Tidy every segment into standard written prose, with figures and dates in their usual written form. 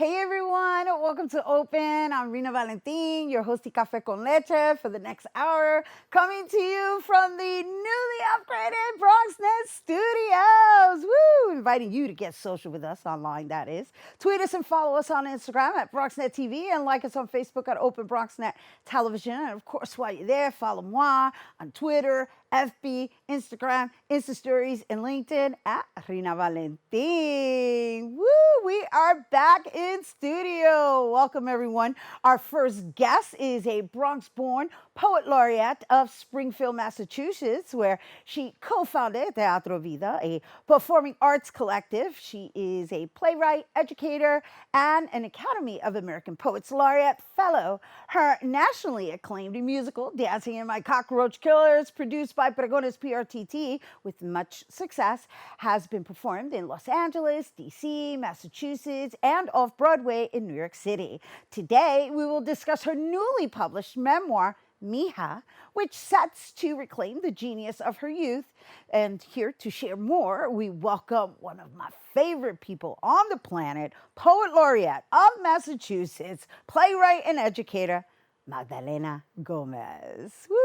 Hey everyone, welcome to Open. I'm Rhina Valentin, your host of Café con Leche for the next hour, coming to you from the newly upgraded BronxNet studios. Woo! Inviting you to get social with us online, that is. Tweet us and follow us on Instagram at BronxNet TV and like us on Facebook at Open BronxNet Television. And of course, while you're there, follow moi on Twitter, FB, Instagram, Insta Stories, and LinkedIn at Rhina Valentin. Woo! We are back in studio. Welcome, everyone. Our first guest is a Bronx-born poet laureate of Springfield, Massachusetts, where she co-founded Teatro Vida, a performing arts collective. She is a playwright, educator, and an Academy of American Poets laureate fellow. Her nationally acclaimed musical, Dancing in My Cockroach Killers, produced by Pregones PRTT with much success, has been performed in Los Angeles, D.C., Massachusetts, and off-Broadway in New York City. Today, we will discuss her newly published memoir, Mija, which sets to reclaim the genius of her youth. And here to share more, we welcome one of my favorite people on the planet, Poet Laureate of Massachusetts, playwright and educator, Magdalena Gómez. Woo!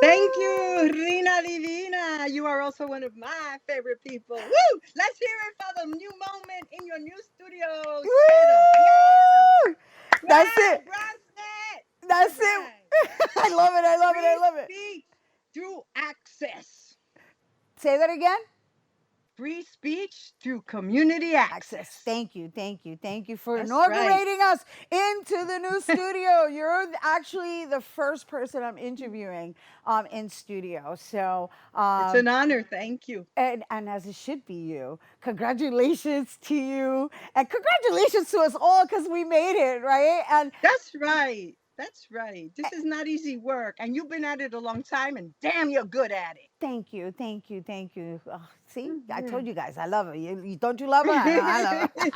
Thank you, Rina Divina. You are also one of my favorite people. Woo! Let's hear it for the new moment in your new studio setup. Woo! That's it. BronxNet. That's it. I love it. I love it. I love it. Free speech through access. Say that again. Free speech through community access. Thank you, thank you, thank you for That's inaugurating us into the new studio. You're actually the first person I'm interviewing in studio. So it's an honor. Thank you. And as it should be you. Congratulations to you. And congratulations to us all because we made it, right? And that's right. That's right. This is not easy work. And you've been at it a long time, and damn, you're good at it. Thank you, thank you, thank you. Oh, see, I told you guys, I love her. Don't you love her? I love her.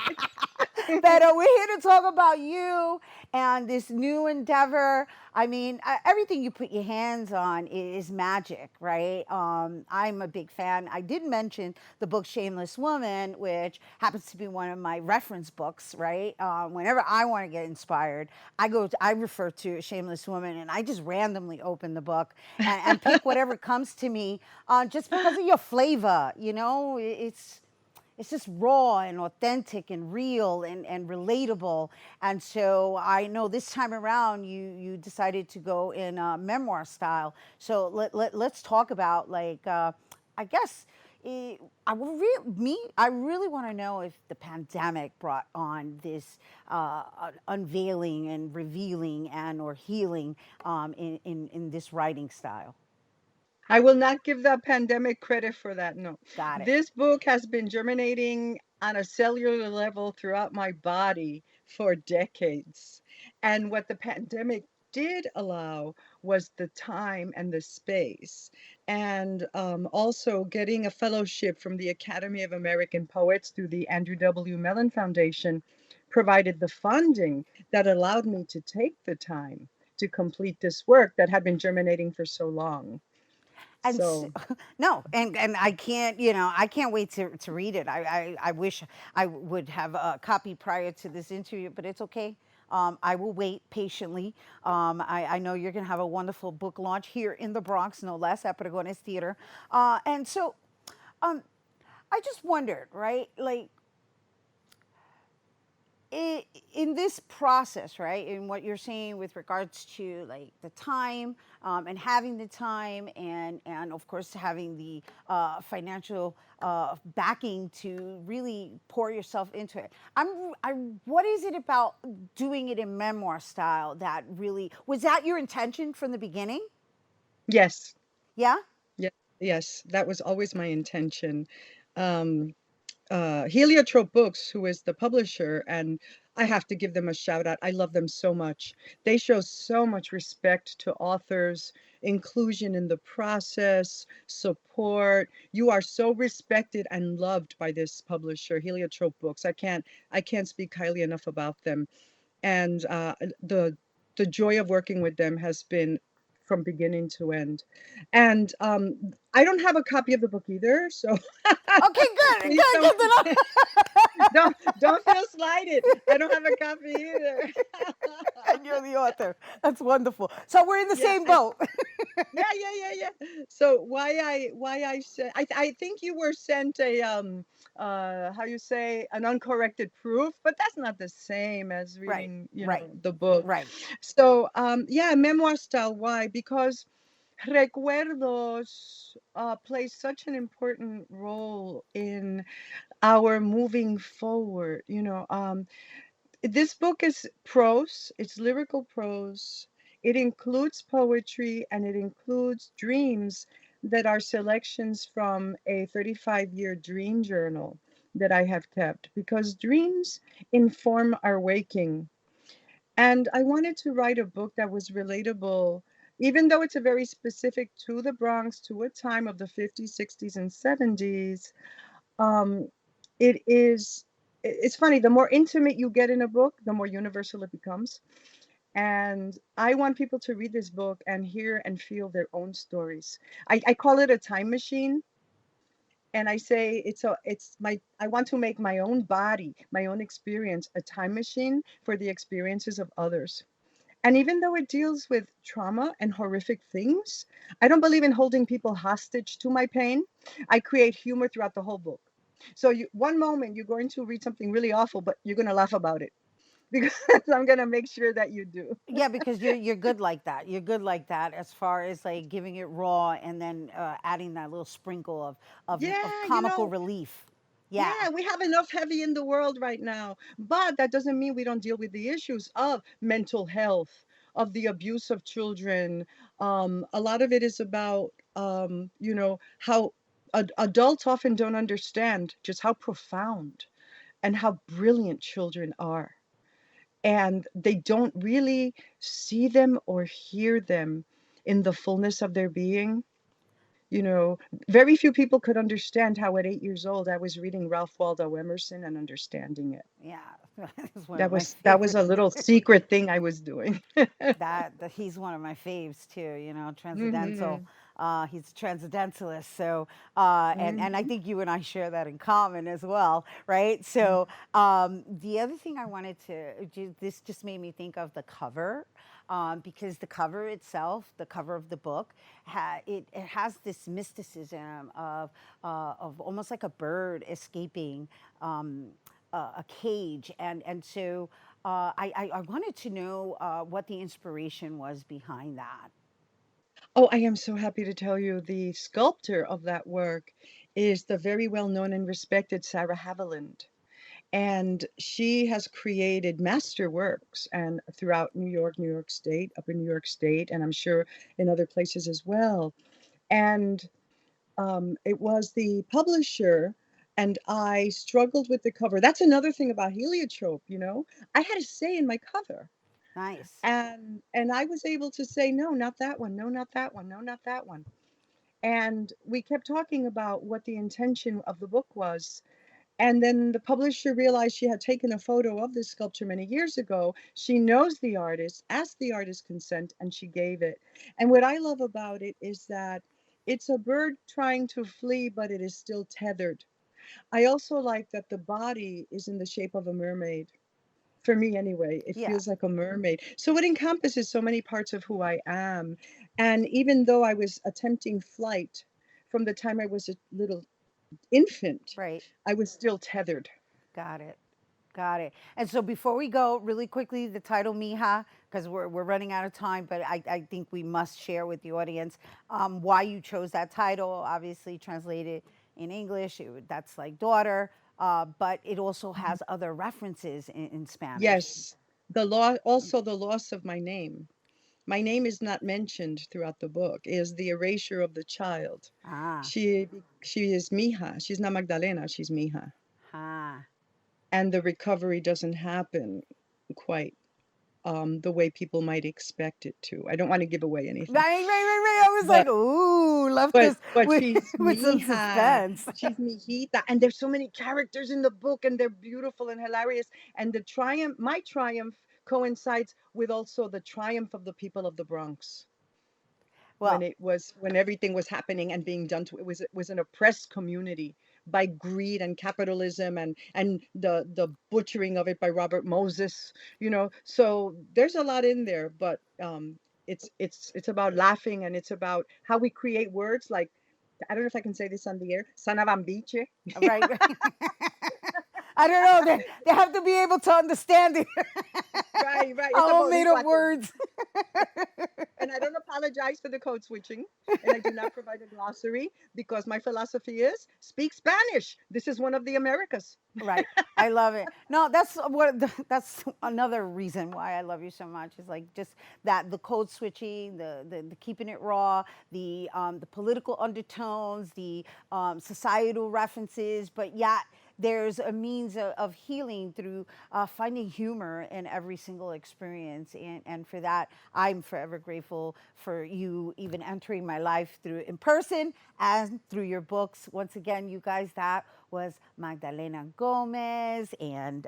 But we're here to talk about you and this new endeavor. I mean, everything you put your hands on is magic, right? I'm a big fan. I did mention the book Shameless Woman, which happens to be one of my reference books, right? Whenever I want to get inspired, I refer to Shameless Woman, and I just randomly open the book and pick whatever comes to me, just because of your flavor. You know, it's just raw and authentic and real and relatable. And so I know this time around you decided to go in memoir style. So let's talk about, like, I guess I really want to know if the pandemic brought on this unveiling and revealing and or healing in this writing style. I will not give the pandemic credit for that. No. Got it. This book has been germinating on a cellular level throughout my body for decades. And what the pandemic did allow was the time and the space. And also getting a fellowship from the Academy of American Poets through the Andrew W. Mellon Foundation provided the funding that allowed me to take the time to complete this work that had been germinating for so long. And no, and I can't, I can't wait to read it. I wish I would have a copy prior to this interview, but it's okay. I will wait patiently. I know you're going to have a wonderful book launch here in the Bronx, no less, at Pregones Theater. And so I just wondered, right, like, in this process, right, in what you're saying with regards to, like, the time and having the time and of course having the financial backing to really pour yourself into it. What is it about doing it in memoir style that really, was that your intention from the beginning? Yes. Yeah? Yes, that was always my intention. Heliotrope Books, who is the publisher, and I have to give them a shout out. I love them so much. They show so much respect to authors, inclusion in the process, support. You are so respected and loved by this publisher, Heliotrope Books. I can't speak highly enough about them. And the joy of working with them has been from beginning to end. And I don't have a copy of the book either, so okay, good. Don't feel slighted. I don't have a copy either. And you're the author. That's wonderful. So we're in the Yeah, same boat. yeah. So why I said I think you were sent a how you say an uncorrected proof, but that's not the same as Right, reading, right, the book. right. So yeah, memoir style. Why? Because recuerdos play such an important role in our moving forward. This book is prose, it's lyrical prose. It includes poetry and it includes dreams that are selections from a 35-year dream journal that I have kept because dreams inform our waking. And I wanted to write a book that was relatable, even though it's a very specific to the Bronx, to a time of the 50s, 60s, and 70s. Um, it's funny, the more intimate you get in a book, the more universal it becomes. And I want people to read this book and hear and feel their own stories. I call it a time machine. And I say I want to make my own body, my own experience, a time machine for the experiences of others. And even though it deals with trauma and horrific things, I don't believe in holding people hostage to my pain. I create humor throughout the whole book. So one moment you're going to read something really awful, but you're going to laugh about it because I'm going to make sure that you do. Yeah, because you're good like that. You're good like that as far as like giving it raw and then adding that little sprinkle of Yeah, comical relief. Yeah, yeah, we have enough heavy in the world right now. But that doesn't mean we don't deal with the issues of mental health, of the abuse of children. A lot of it is about, how adults often don't understand just how profound and how brilliant children are. And they don't really see them or hear them in the fullness of their being. You know, very few people could understand how at 8 years old I was reading Ralph Waldo Emerson and understanding it. yeah. It's one of That my was a favorites. little secret thing I was doing. That he's one of my faves too. Transcendental. Mhm. He's a transcendentalist. So and I Mhm. think you and I share that in common as well, right? Mhm. So the other thing I wanted to this just made me think of the cover. Because the cover itself, the cover of the book, it has this mysticism of almost like a bird escaping a cage, and so I wanted to know what the inspiration was behind that. Oh, I am so happy to tell you the sculptor of that work is the very well known and respected Sarah Haviland. And she has created master works and throughout New York, New York State, up in New York State, and I'm sure in other places as well. And it was the publisher, and I struggled with the cover. That's another thing about heliotrope, I had a say in my cover. Nice. And I was able to say, no, not that one, no, not that one, no, not that one. And we kept talking about what the intention of the book was. And then the publisher realized she had taken a photo of this sculpture many years ago. She knows the artist, asked the artist consent, and she gave it. And what I love about it is that it's a bird trying to flee, but it is still tethered. I also like that the body is in the shape of a mermaid. For me, anyway, it Yeah. feels like a mermaid. So it encompasses so many parts of who I am. And even though I was attempting flight from the time I was a little infant, Right. I was still tethered. Got it. Got it. And so before we go, really quickly, the title Mija, because we're running out of time, but I think we must share with the audience why you chose that title. Obviously, translated in English, that's like daughter, but it also Mhm. has other references in Spanish. Yes, the loss of my name. My name is not mentioned throughout the book, is the erasure of the child. Ah, She is Mija. She's not Magdalena, she's Mija. ah. And the recovery doesn't happen quite the way people might expect it to. I don't want to give away anything. Right. I was like, But ooh, left but us but with, she's with some Mija. suspense. She's Mijita. And there's so many characters in the book and they're beautiful and hilarious. And my triumph coincides with also the triumph of the people of the Bronx Well, when everything was happening and being done to it was an oppressed community by greed and capitalism and the butchering of it by Robert Moses, you know. So there's a lot in there, but it's about laughing, and it's about how we create words like, I don't know if I can say this on the air, sanavambiche. Right, right. I don't know. They have to be able to understand it. Right, right. It's a All made up boricua thing. words. And I don't apologize for the code switching. And I do not provide a glossary because my philosophy is speak Spanish. This is one of the Americas. Right. I love it. No, that's what that's another reason why I love you so much is like just that the code switching, the keeping it raw, the political undertones, the societal references, but yet there's a means of healing through finding humor in every single experience, and for that I'm forever grateful for you even entering my life through in person and through your books. Once again, you guys, that was Magdalena Gómez. And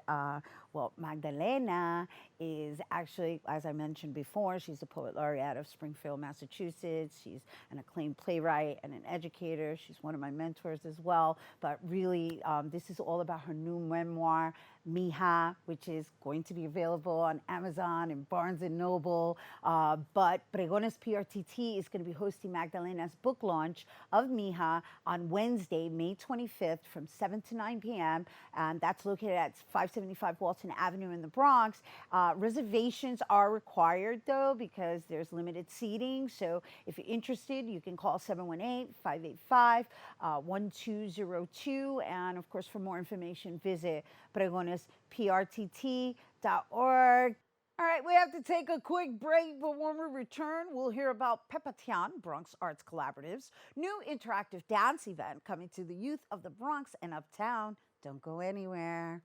well, Magdalena is actually, as I mentioned before, she's the poet laureate of Springfield, Massachusetts. She's an acclaimed playwright and an educator. She's one of my mentors as well. But really, this is all about her new memoir, Mija, which is going to be available on Amazon and Barnes and Noble. But Pregones PRTT is going to be hosting Magdalena's book launch of Mija on Wednesday, May 25th from 7 to 9 p.m. And that's located at 575 Walton Avenue in the Bronx. Reservations are required, though, because there's limited seating. So if you're interested, you can call 718-585-1202. And of course, for more information, visit pregonesprtt.org. All right, we have to take a quick break, but when we return, we'll hear about Pepatian, Bronx Arts Collaborative's new interactive dance event coming to the youth of the Bronx and Uptown. Don't go anywhere.